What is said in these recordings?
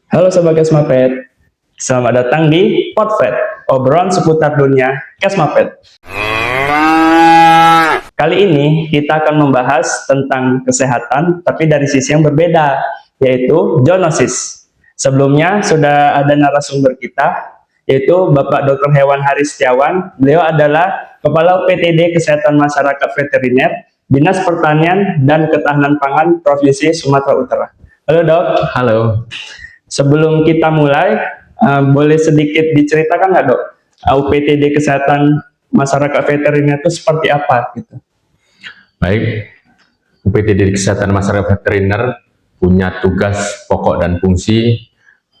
Halo Sobat Kesmapet, selamat datang di Podvet, obrolan seputar dunia Kesmapet. Kali ini kita akan membahas tentang kesehatan, tapi dari sisi yang berbeda, yaitu zoonosis. Sebelumnya sudah ada narasumber kita, yaitu Bapak Dr. Hewan Haris Setiawan. Beliau adalah Kepala UPTD Kesehatan Masyarakat Veteriner, Dinas Pertanian dan Ketahanan Pangan Provinsi Sumatera Utara. Halo Dok. Halo. Sebelum kita mulai, boleh sedikit diceritakan nggak Dok, UPTD Kesehatan Masyarakat Veteriner itu seperti apa gitu? Baik, UPTD Kesehatan Masyarakat Veteriner punya tugas pokok dan fungsi.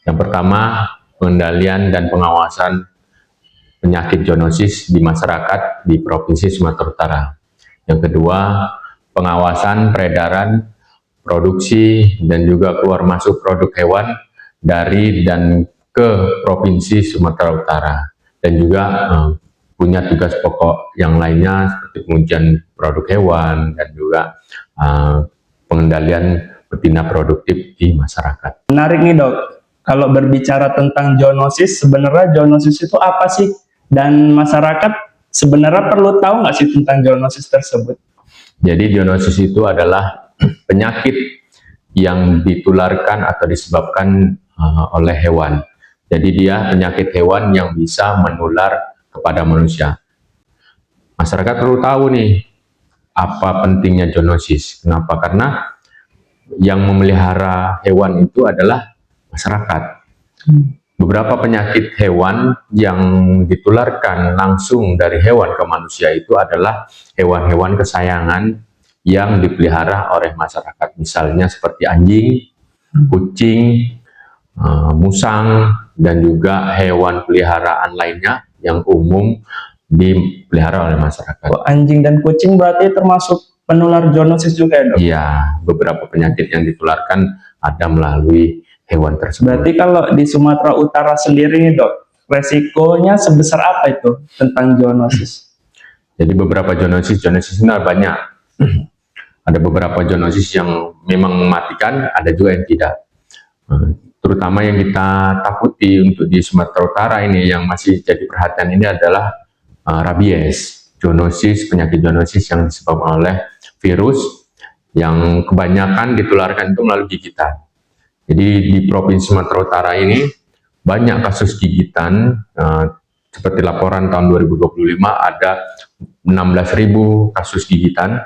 Yang pertama, pengendalian dan pengawasan penyakit zoonosis di masyarakat di Provinsi Sumatera Utara. Yang kedua, pengawasan peredaran, produksi, dan juga keluar masuk produk hewan dari dan ke Provinsi Sumatera Utara, dan juga punya tugas pokok yang lainnya seperti pengujian produk hewan dan juga pengendalian betina produktif di masyarakat. Menarik nih Dok, kalau berbicara tentang zoonosis, sebenarnya zoonosis itu apa sih? Dan masyarakat sebenarnya perlu tahu nggak sih tentang zoonosis tersebut? Jadi zoonosis itu adalah penyakit yang ditularkan atau disebabkan oleh hewan. Jadi dia penyakit hewan yang bisa menular kepada manusia. Masyarakat perlu tahu nih apa pentingnya zoonosis. Kenapa? Karena yang memelihara hewan itu adalah masyarakat. Beberapa penyakit hewan yang ditularkan langsung dari hewan ke manusia itu adalah hewan-hewan kesayangan yang dipelihara oleh masyarakat. Misalnya seperti anjing, kucing, musang, dan juga hewan peliharaan lainnya yang umum dipelihara oleh masyarakat. Anjing dan kucing berarti termasuk penular zoonosis juga ya Dok? Iya, beberapa penyakit yang ditularkan ada melalui hewan tersebut. Berarti kalau di Sumatera Utara sendiri nih Dok, resikonya sebesar apa itu tentang zoonosis? Jadi beberapa zoonosis ini banyak. Ada beberapa zoonosis yang memang mematikan, ada juga yang tidak. Terutama yang kita takuti untuk di Sumatera Utara ini yang masih jadi perhatian ini adalah rabies, penyakit zoonosis yang disebabkan oleh virus yang kebanyakan ditularkan itu melalui gigitan. Jadi di Provinsi Sumatera Utara ini banyak kasus gigitan, seperti laporan tahun 2025 ada 16.000 kasus gigitan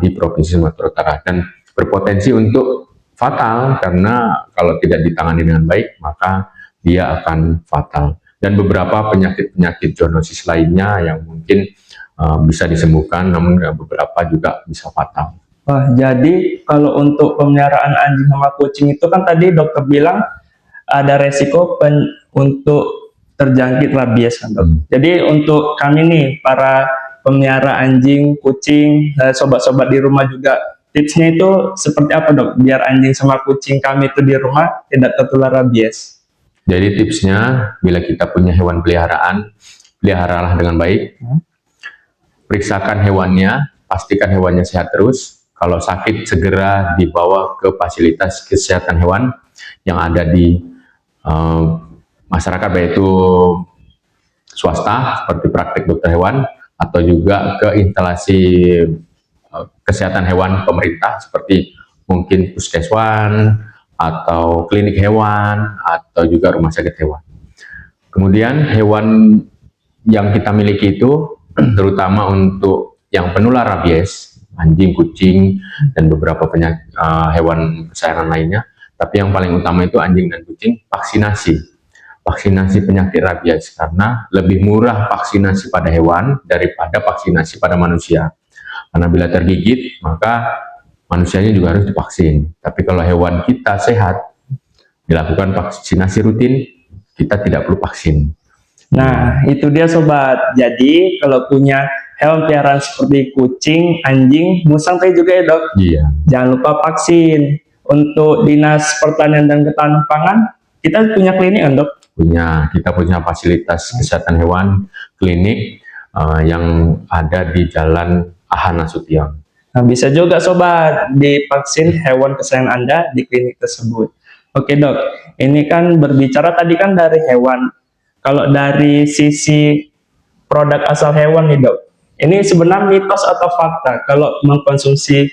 di Provinsi Sumatera Utara, dan berpotensi untuk fatal karena kalau tidak ditangani dengan baik maka dia akan fatal. Dan beberapa penyakit-penyakit zoonosis lainnya yang mungkin bisa disembuhkan, namun beberapa juga bisa fatal. Wah, jadi kalau untuk pemeliharaan anjing sama kucing itu kan tadi dokter bilang ada resiko untuk terjangkit rabies kan Dok. Jadi untuk kami nih para pemelihara anjing, kucing, sobat-sobat di rumah juga, tipsnya itu seperti apa Dok? Biar anjing sama kucing kami itu di rumah tidak tertular rabies. Jadi tipsnya, bila kita punya hewan peliharaan, peliharalah dengan baik. Periksakan hewannya, pastikan hewannya sehat terus. Kalau sakit, segera dibawa ke fasilitas kesehatan hewan yang ada di masyarakat, baik itu swasta seperti praktek dokter hewan, atau juga ke instalasi kesehatan hewan pemerintah seperti mungkin puskeswan atau klinik hewan atau juga rumah sakit hewan. Kemudian hewan yang kita miliki itu terutama untuk yang penular rabies, anjing, kucing, dan beberapa penyakit hewan kesayangan lainnya. Tapi yang paling utama itu anjing dan kucing, vaksinasi penyakit rabies, karena lebih murah vaksinasi pada hewan daripada vaksinasi pada manusia. Karena bila tergigit maka manusianya juga harus divaksin. Tapi kalau hewan kita sehat, dilakukan vaksinasi rutin, kita tidak perlu vaksin. Nah, itu dia sobat. Jadi kalau punya hewan peliharaan seperti kucing, anjing, musang tadi juga ya Dok? Iya. Jangan lupa vaksin. Untuk Dinas Pertanian dan Ketahanan Pangan, kita punya klinik kan Dok? Kita punya fasilitas kesehatan hewan, klinik yang ada di Jalan AH Nasution. Nah, bisa juga sobat divaksin hewan kesayangan Anda di klinik tersebut. Oke dok, ini kan berbicara tadi kan dari hewan. Kalau dari sisi produk asal hewan nih dok, ini sebenarnya mitos atau fakta kalau mengkonsumsi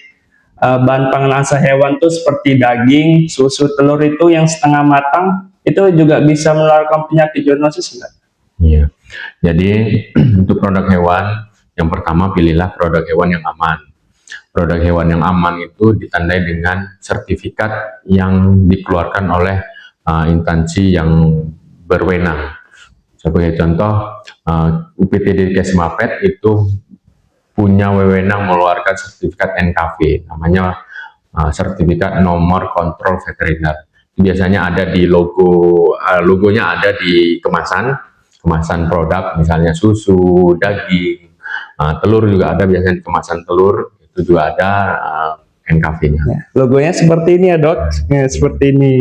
bahan pangan asal hewan tuh seperti daging, susu, telur itu yang setengah matang itu juga bisa menularkan penyakit zoonosis enggak? Iya. Jadi untuk produk hewan, yang pertama pilihlah produk hewan yang aman. Produk hewan yang aman itu ditandai dengan sertifikat yang dikeluarkan oleh instansi yang berwenang. Sebagai contoh, UPTD Kesmapet itu punya wewenang mengeluarkan sertifikat NKV, namanya sertifikat nomor kontrol veteriner. Biasanya ada di logonya ada di kemasan produk, misalnya susu, daging, telur juga ada, biasanya di kemasan telur itu juga ada NKV-nya. Ya, logonya seperti ini ya dok, ya, seperti ini.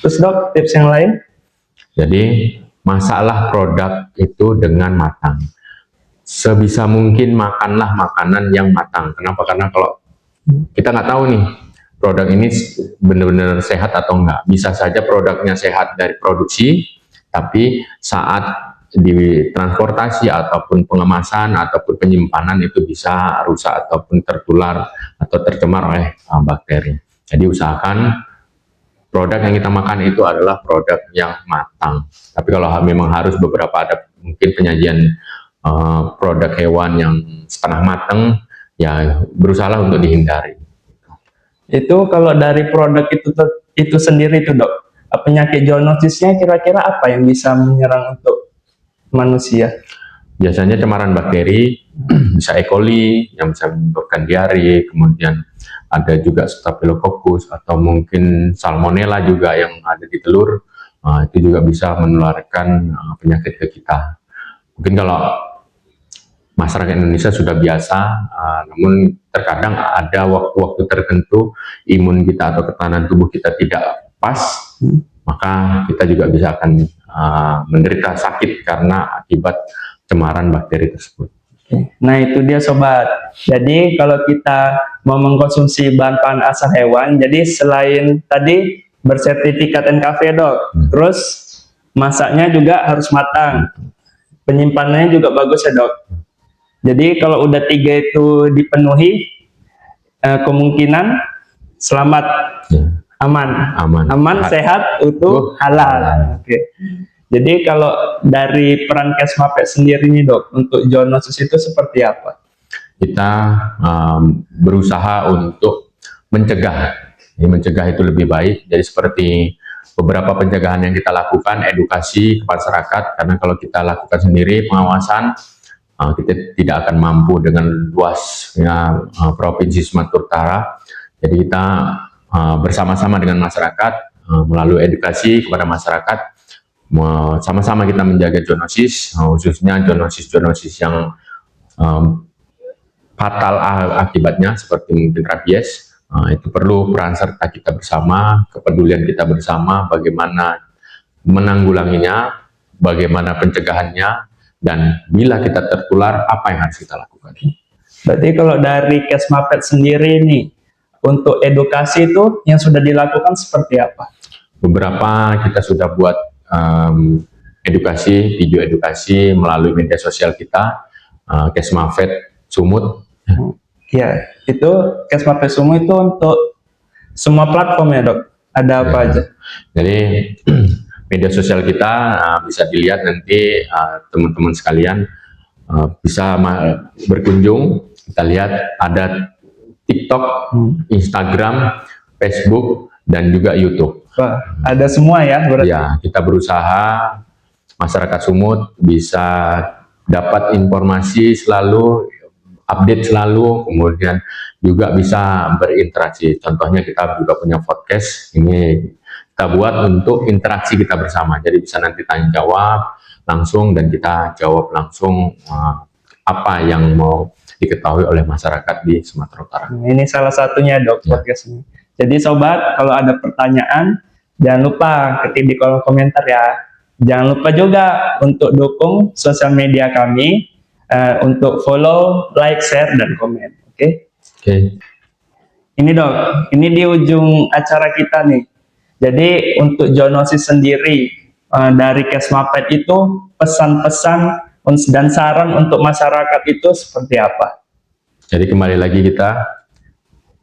Terus dok, tips yang lain? Jadi masaklah produk itu dengan matang. Sebisa mungkin makanlah makanan yang matang. Kenapa? Karena kalau kita nggak tahu nih produk ini benar-benar sehat atau enggak. Bisa saja produknya sehat dari produksi, tapi saat di transportasi ataupun pengemasan ataupun penyimpanan itu bisa rusak ataupun tertular atau tercemar oleh bakteri. Jadi usahakan produk yang kita makan itu adalah produk yang matang. Tapi kalau memang harus beberapa ada mungkin penyajian produk hewan yang setengah matang, ya berusahalah untuk dihindari. Itu kalau dari produk itu sendiri itu dok, penyakit zoonosisnya kira-kira apa yang bisa menyerang untuk manusia? Biasanya cemaran bakteri, bisa E. coli yang bisa menyebabkan diare, kemudian ada juga Staphylococcus atau mungkin Salmonella juga yang ada di telur, itu juga bisa menularkan penyakit ke kita. Mungkin kalau masyarakat Indonesia sudah biasa, namun terkadang ada waktu-waktu tertentu imun kita atau ketahanan tubuh kita tidak pas, maka kita juga bisa akan menderita sakit karena akibat cemaran bakteri tersebut. Nah itu dia sobat. Jadi kalau kita mau mengkonsumsi bahan pangan asal hewan, jadi selain tadi bersertifikat NKV dok, terus masaknya juga harus matang, penyimpanannya juga bagus ya dok. Jadi kalau udah 3 itu dipenuhi, kemungkinan selamat, aman, sehat, utuh, halal. Oke. Jadi kalau dari peran Kesmapet sendiri nih dok, untuk zoonosis itu seperti apa? Kita berusaha untuk mencegah. Jadi mencegah itu lebih baik. Jadi seperti beberapa pencegahan yang kita lakukan, edukasi ke masyarakat, karena kalau kita lakukan sendiri pengawasan, kita tidak akan mampu dengan luasnya Provinsi Sumatera Utara. Jadi kita bersama-sama dengan masyarakat, melalui edukasi kepada masyarakat, sama-sama kita menjaga zoonosis, khususnya zoonosis yang fatal akibatnya seperti mungkin rabies. Itu perlu peran serta kita bersama, kepedulian kita bersama, bagaimana menanggulanginya, bagaimana pencegahannya, dan bila kita tertular apa yang harus kita lakukan. Berarti kalau dari Kesmapet sendiri nih, untuk edukasi itu yang sudah dilakukan seperti apa? Beberapa kita sudah buat edukasi, video edukasi melalui media sosial kita, Kesmapet Sumut. Ya, itu Kesmapet Sumut itu untuk semua platform ya dok? Ada apa aja? Jadi media sosial kita bisa dilihat nanti teman-teman sekalian bisa berkunjung. Kita lihat ada TikTok, Instagram, Facebook, dan juga YouTube. Wah, ada semua ya berarti? Ya, kita berusaha masyarakat Sumut bisa dapat informasi selalu, update selalu, kemudian juga bisa berinteraksi. Contohnya kita juga punya podcast, ini kita buat untuk interaksi kita bersama. Jadi bisa nanti tanya jawab langsung dan kita jawab langsung apa yang mau diketahui oleh masyarakat di Sumatera Utara. Ini salah satunya dok, podcast ini. Jadi sobat, kalau ada pertanyaan, jangan lupa ketik di kolom komentar ya. Jangan lupa juga untuk dukung sosial media kami, untuk follow, like, share, dan komen. Oke? Oke. Ini dok, ini di ujung acara kita nih. Jadi untuk zoonosis sendiri dari Kesmapet itu pesan-pesan dan saran untuk masyarakat itu seperti apa? Jadi kembali lagi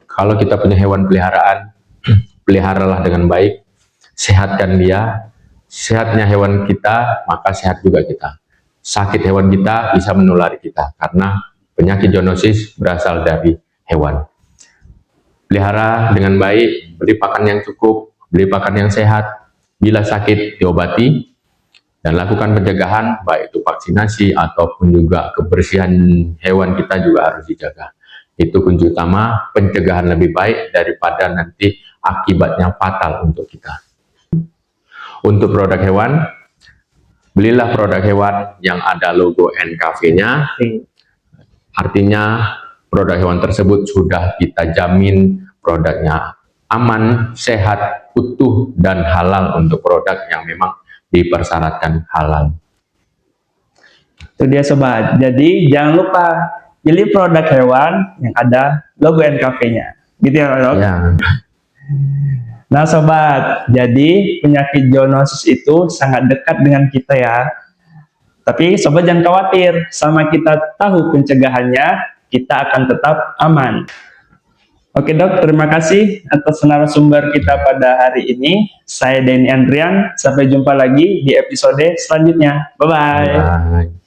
kalau kita punya hewan peliharaan, peliharalah dengan baik, sehatkan dia, sehatnya hewan kita, maka sehat juga kita. Sakit hewan kita bisa menulari kita, karena penyakit zoonosis berasal dari hewan. Pelihara dengan baik, beri pakan yang cukup, beri pakan yang sehat, bila sakit diobati, dan lakukan pencegahan, baik itu vaksinasi ataupun juga kebersihan hewan kita juga harus dijaga. Itu kunci utama, pencegahan lebih baik daripada nanti akibatnya fatal untuk kita. Untuk produk hewan, belilah produk hewan yang ada logo NKV-nya, artinya produk hewan tersebut sudah kita jamin produknya aman, sehat, utuh, dan halal untuk produk yang memang dipersyaratkan halal. Itu dia sobat. Jadi jangan lupa pilih produk hewan yang ada logo NKV-nya. Gitu ya, Dok? Ya. Nah sobat, jadi penyakit zoonosis itu sangat dekat dengan kita ya. Tapi sobat jangan khawatir, sama kita tahu pencegahannya, kita akan tetap aman. Oke Dok, terima kasih atas narasumber kita pada hari ini. Saya Denny Andrian, sampai jumpa lagi di episode selanjutnya. Bye-bye. Bye.